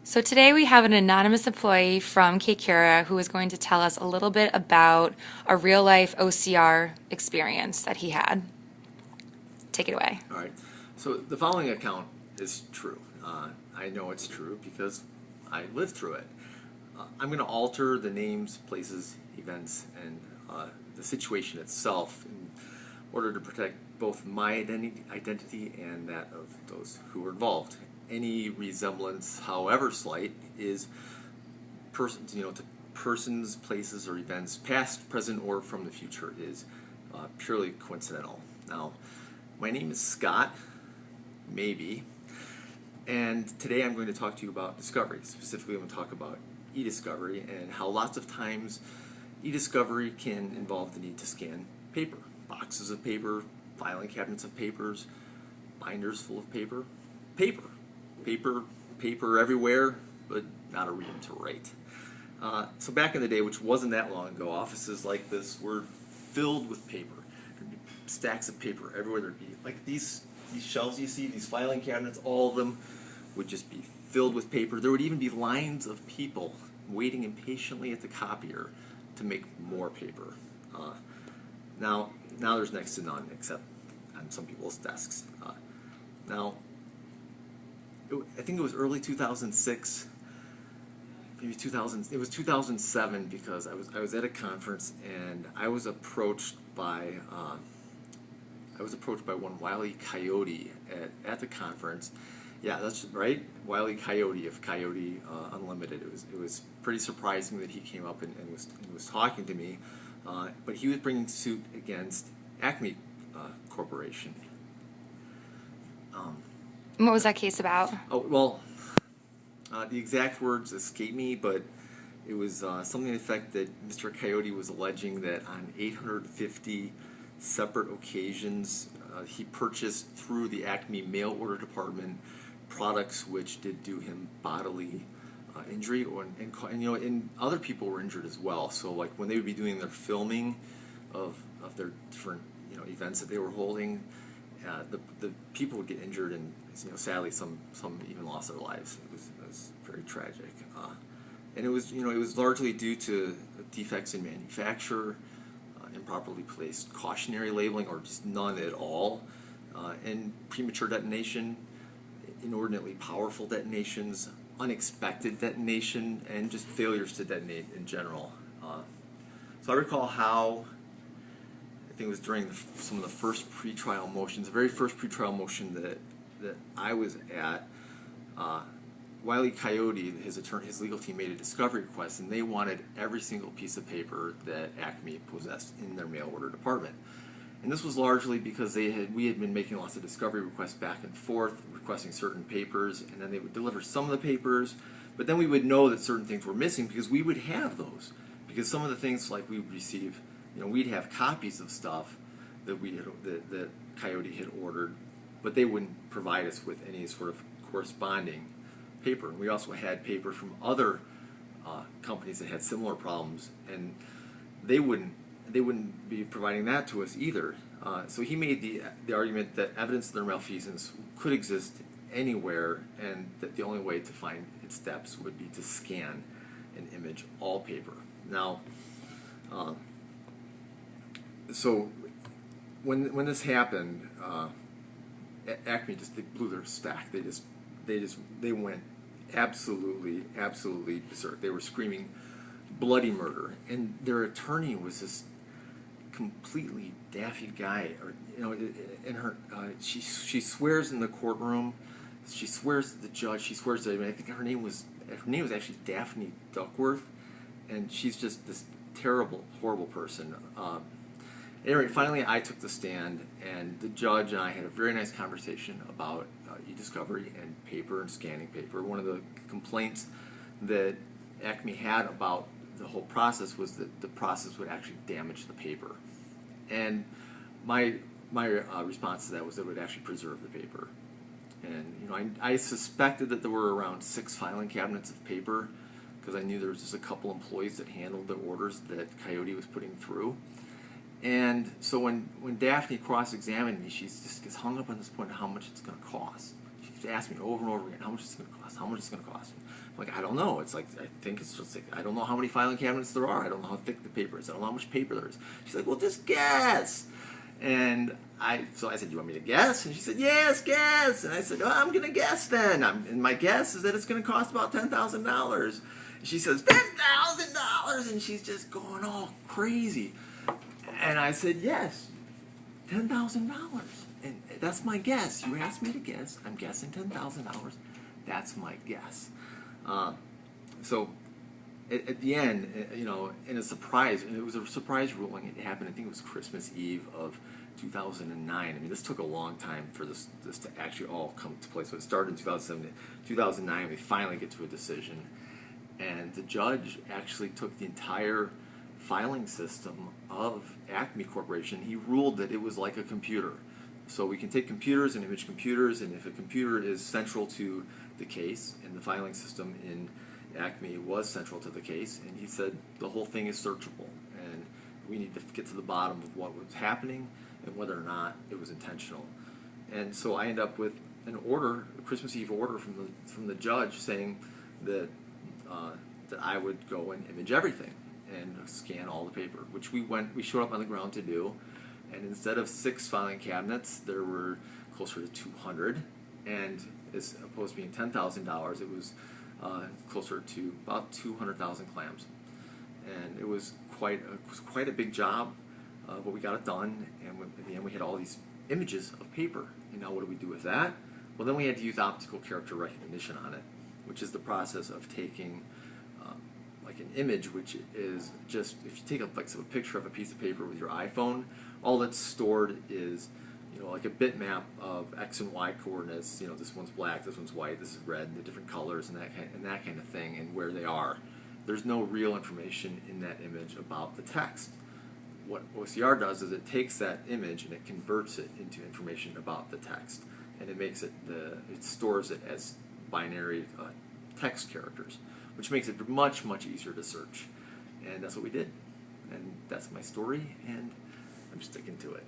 So today we have an anonymous employee from Kcura who is going to tell us a little bit about a real-life OCR experience that he had. Take it away. All right. So the following account is true. I know it's true because I lived through it. I'm going to alter the names, places, events, and the situation itself in order to protect both my identity and that of those who were involved. Any resemblance, however slight, is to persons, places, or events, past, present, or from the future, is purely coincidental. Now, my name is Scott, maybe, and today I'm going to talk to you about discovery. Specifically, I'm going to talk about e-discovery and how lots of times e-discovery can involve the need to scan paper, boxes of paper, filing cabinets of papers, binders full of paper, paper everywhere, but not a reason to write. So back in the day, which wasn't that long ago, offices like this were filled with paper. There'd be stacks of paper everywhere. There'd be like these shelves you see, these filing cabinets, all of them would just be filled with paper. There would even be lines of people waiting impatiently at the copier to make more paper. Now there's next to none, except on some people's desks. I think it was early 2006, maybe 2000. It was 2007 because I was at a conference and I was approached by one Wile E. Coyote at the conference. Yeah, that's right, Wile E. Coyote of Coyote Unlimited. It was pretty surprising that he came up and was talking to me, but he was bringing suit against Acme Corporation. What was that case about? Oh, well, the exact words escape me, but it was something to the effect that Mr. Coyote was alleging that on 850 separate occasions he purchased through the Acme mail order department products which did do him bodily injury, and other people were injured as well. So like when they would be doing their filming of their different events that they were holding, the people would get injured, and sadly some even lost their lives. It was very tragic, and it was largely due to defects in manufacture, improperly placed cautionary labeling, or just none at all, and premature detonation, inordinately powerful detonations, unexpected detonation, and just failures to detonate in general. So I recall how, I think it was during some of the first pretrial motions, the very first pretrial motion that I was at, Wile E. Coyote, his legal team, made a discovery request, and they wanted every single piece of paper that Acme possessed in their mail order department. And this was largely because we had been making lots of discovery requests back and forth, requesting certain papers, and then they would deliver some of the papers, but then we would know that certain things were missing because we would have those. Because some of the things, like we would receive, we'd have copies of stuff that that Coyote had ordered, but they wouldn't provide us with any sort of corresponding paper. And we also had paper from other companies that had similar problems, and they wouldn't be providing that to us either. So he made the argument that evidence of their malfeasance could exist anywhere, and that the only way to find its steps would be to scan and image all paper. Now, so when this happened, Acme they blew their stack. They went absolutely berserk. They were screaming bloody murder, and their attorney was this completely daffy guy. She swears in the courtroom. She swears to the judge. She swears to I think her name was actually Daphne Duckworth, and she's just this terrible, horrible person. Anyway, finally I took the stand, and the judge and I had a very nice conversation about e-discovery and paper and scanning paper. One of the complaints that Acme had about the whole process was that the process would actually damage the paper. And my response to that was that it would actually preserve the paper. And I suspected that there were around 6 filing cabinets of paper, because I knew there was just a couple employees that handled the orders that Coyote was putting through. And so when Daphne cross-examined me, she just gets hung up on this point of how much it's going to cost. She keeps asking me over and over again, how much is it going to cost? How much is it going to cost? I'm like, I don't know. It's like, I think it's just like, I don't know how many filing cabinets there are. I don't know how thick the paper is. I don't know how much paper there is. She's like, well, just guess. And so I said, you want me to guess? And she said, yes, guess. And I said, oh, I'm going to guess then. And my guess is that it's going to cost about $10,000. And she says, $10,000. And she's just going all crazy. And I said, yes, $10,000. And that's my guess. You asked me to guess. I'm guessing $10,000. That's my guess. So at the end, in a surprise, and it was a surprise ruling. It happened, I think it was Christmas Eve of 2009. I mean, this took a long time for this to actually all come to place. So it started in 2007. 2009, we finally get to a decision. And the judge actually took the entire filing system of Acme Corporation. He ruled that it was like a computer. So we can take computers and image computers, and if a computer is central to the case, and the filing system in Acme was central to the case, and he said the whole thing is searchable, and we need to get to the bottom of what was happening and whether or not it was intentional. And so I end up with an order, a Christmas Eve order from the judge saying that that I would go and image everything and scan all the paper, which we showed up on the ground to do. And instead of 6 filing cabinets, there were closer to 200, and as opposed to being $10,000, it was closer to about 200,000 clams. And it was quite a big job, but we got it done. And in the end, we had all these images of paper. And now, what do we do with that? Well, then we had to use optical character recognition on it, which is the process of taking like an image, which is just, if you take a picture of a piece of paper with your iPhone, all that's stored is, like a bitmap of X and Y coordinates. This one's black, this one's white, this is red, the different colors and that kind of thing, and where they are. There's no real information in that image about the text. What OCR does is it takes that image and it converts it into information about the text, and it makes it stores it as binary text characters, which makes it much, much easier to search. And that's what we did. And that's my story, and I'm sticking to it.